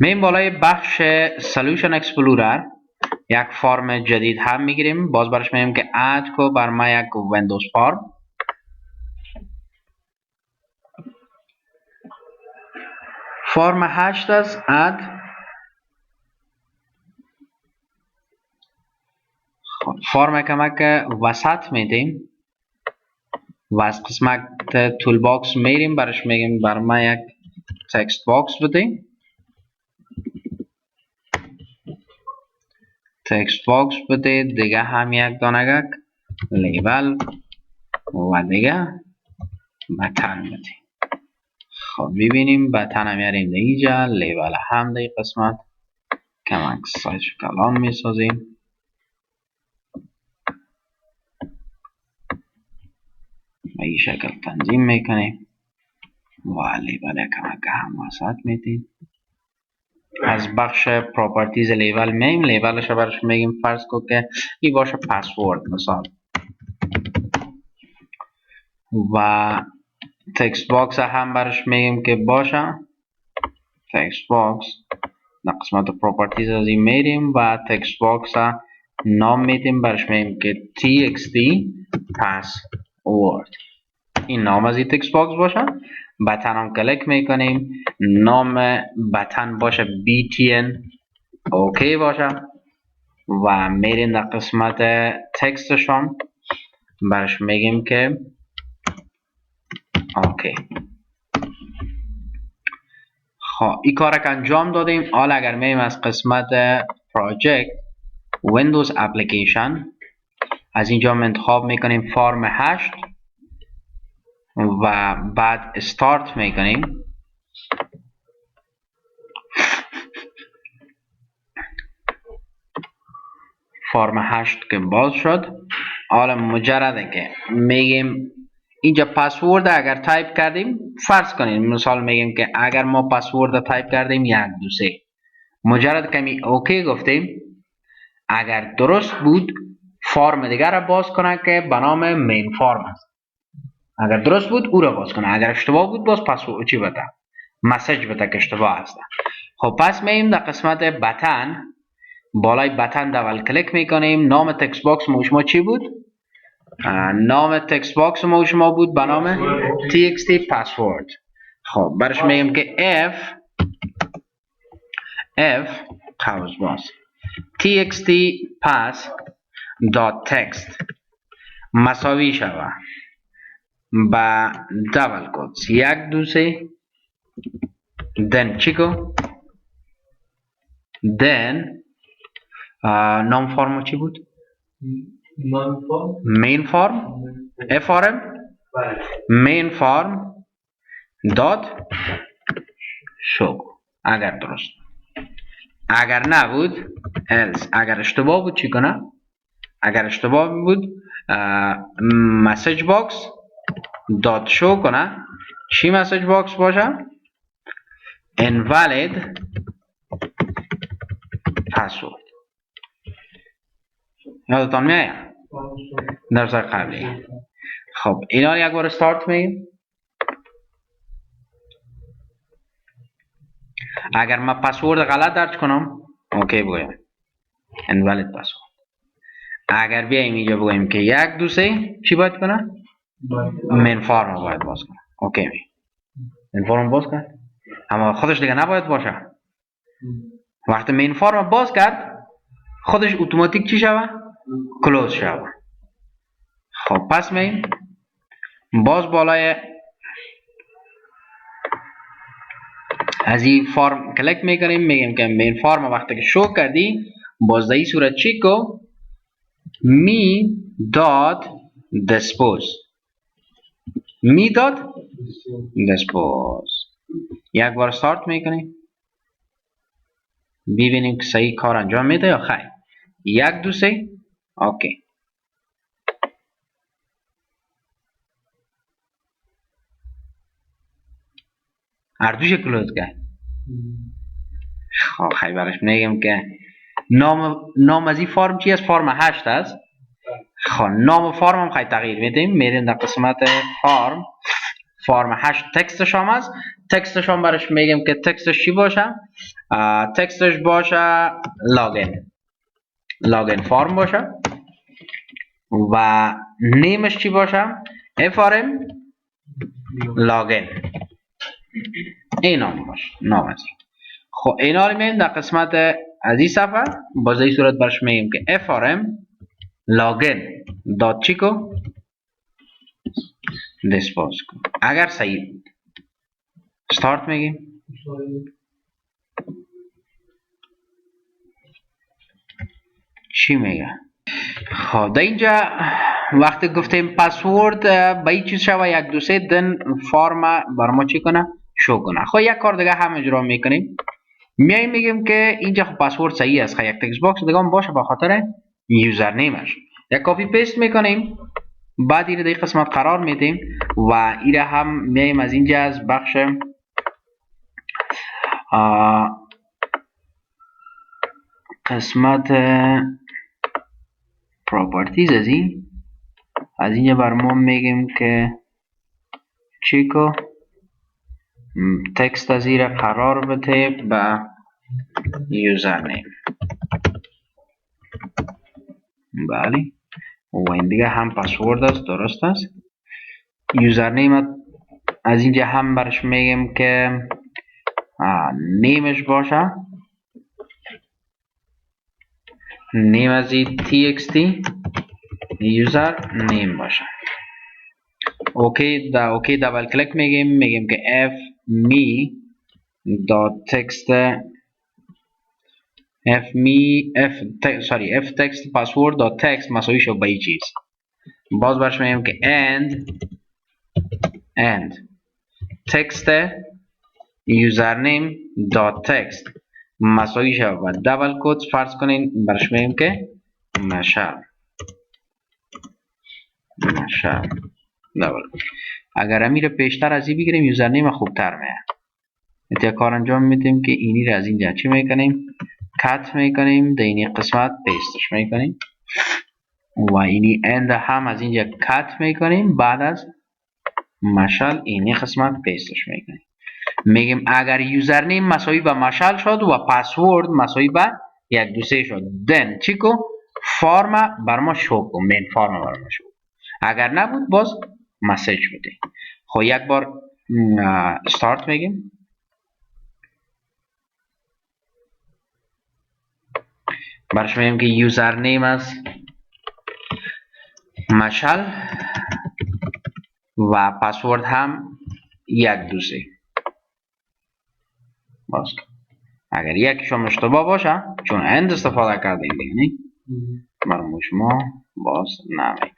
میم بالای بخش سلوشن اکسپلورر یک فرم جدید هم میگیریم. باز برش میگیم که اد کو بر ما یک ویندوز فرم. فرم 8 است. اد فرم کمک وسط میدیم و از قسمت تول باکس میریم برش میگیم بر ما یک تکست باکس بدیم. تکست باکس بده، دیگه هم یک دانگک لیبل و دیگه بطن بده. خب ببینیم بطن هم یاریم دیگه، لیبل هم دیگه قسمت کمک سایز کلام میسازیم. به این شکل تنظیم میکنیم و لیبل کمک هم وسط میدیم. از بخش پراپرتیز لیبل میم، لیبلش برش میگیم فرض کن که این باشه پسورد مثال، و تکست باکس هم برش میگیم که باشه تکست باکس. در قسمت پراپرتیز از این میریم و تکست باکس نام میدیم برش میگیم که txt password. این نام از این تکست باکس باشه. بطن هم کلیک میکنیم، نام بطن باشه btn اوکی باشه و میریم در قسمت تکستشون برش میگیم که اوکی. خب این کار که انجام دادیم. حالا اگر میریم از قسمت پراجکت ویندوز اپلیکیشن، از اینجا انتخاب میکنیم فرم 8 و بعد استارت میکنیم. فرم 8 که باز شد. حالا مجرده که میگیم اینجا پسورد اگر تایپ کردیم، فرض کنیم مثال میگیم که اگر ما پسورد تایپ کردیم 1 2 3، مجرد که می اوکی گفتیم، اگر درست بود فرم دیگر را باز کنه که به نام مین فرم است. اگر درست بود او را باز کنه، اگر اشتباه بود باز پسورد چی بده، مسیج بده که اشتباه است. خب پس مییم در قسمت بطن، بالای بطن دبل کلیک میکنیم. نام تکست باکس ما شما چی بود؟ نام تکست باکس ما شما بود به نام txt password. خب برش میگیم که f قوس باز txt pass dot text مساوی شود با دبل کوتس 1 2 3 then چیکو then نام فرم چی بود؟ مین فرم فرم مین فرم دات شو اگر درست، اگر نبود else. اگر اشتباه بود چی کنه؟ اگر اشتباه بود مسیج باکس دات شو کنه. چی مسیج باکس باشه؟ invalid password. یادتان میاد درس قبلی؟ خب اینا یک بار استارت میگیم. اگر من پسورد غلط درج کنم اوکی بگویم invalid password. اگر بیایم اینجا بگویم که 1 2 3 چی باید کنه؟ مین فرم باید باز کنه. اوکی می مین فرم باز کرد، اما خودش دیگه نباید باشه. وقتی مین فرم باز کرد خودش اتوماتیک چی شود؟ کلوز شود. خب پس مییم باز بالای از این فرم کلیک میکنیم، میگیم که مین فرم وقتی که شو کردی باز در این صورت چی کو می داد دیسپوز یک بار استارت میکنیم ببینیم که صحیح کار انجام میده یا خیر. 1 2 3 اوکی. هر دوش کلوز کرد. خب خیلی برش میگم که نام از این فرم چی است؟ فرم 8 است. خب نام فرم هم خیلی تغییر میدیم. میریم در قسمت فرم فرم 8 تکستش هم است. تکستش هم برش میگیم که تکستش چی باشه؟ تکستش باشه لاگین فرم باشه و نیمش چی باشه؟ فرم لاگین. این نام باشه، نام است. خب اینا رو میگیم در قسمت از این صفحه باز این صورت برش میگیم که frm login دات چی کو دیسپوز کو. اگر صحیح بود استارت میگیم. چی میگه؟ خب در اینجا وقتی گفتیم پسورد به این چیز شوه 1 2 3 دن فرم بر ما چی کنه؟ شو کنه. خب یک کار دیگه هم اجرا میکنیم. میایم میگیم که اینجا خب پسورد صحیح است. یک تکست باکس دیگه هم باشه به خاطر یوزر نیمش. یک کپی پیست میکنیم. بعد این در قسمت قرار میدیم و این هم میایم از اینجا از بخش قسمت پراپرتیز از اینجا بر ما میگیم که چیکو تکست از این قرار بده به یوزر نیم. بله و این دیگه هم پسورد است. درست است. یوزر نیم از اینجا هم برش میگیم که نیمش باشه نیم از این txt یوزر نیم باشه. اوکی دبل کلیک میگیم که f me dot text f text password dot text مساوی شو به این چیز. باز برش میگیم که and text username dot text مساوی شو و دبل کوت فرض کنین برش میگیم که مشال دبل. اگر امیر پیشتر از این بگیریم یوزرنیم خوبتر میاد. یک کار انجام میدیم که اینی را از اینجا چی میکنیم؟ کات میکنیم. در اینی قسمت پیستش میکنیم و اینی اند هم از اینجا کات میکنیم. بعد از مشال اینی قسمت پیستش میکنیم. میگیم اگر یوزرنیم مساوی به مشال شد و پسورد مساوی به 1 2 3 شد دن چی کو فرم بر ما شو کو مین فرم بر ما شو. اگر نبود باز مسیج بده. خب یک بار استارت میگیم. برش میگیم که یوزر نیم است مشال و پسورد هم 1 2 3. باز اگر یکیشون اشتباه باشه چون اند استفاده کردیم دیگه برای شما باز نمیکنه.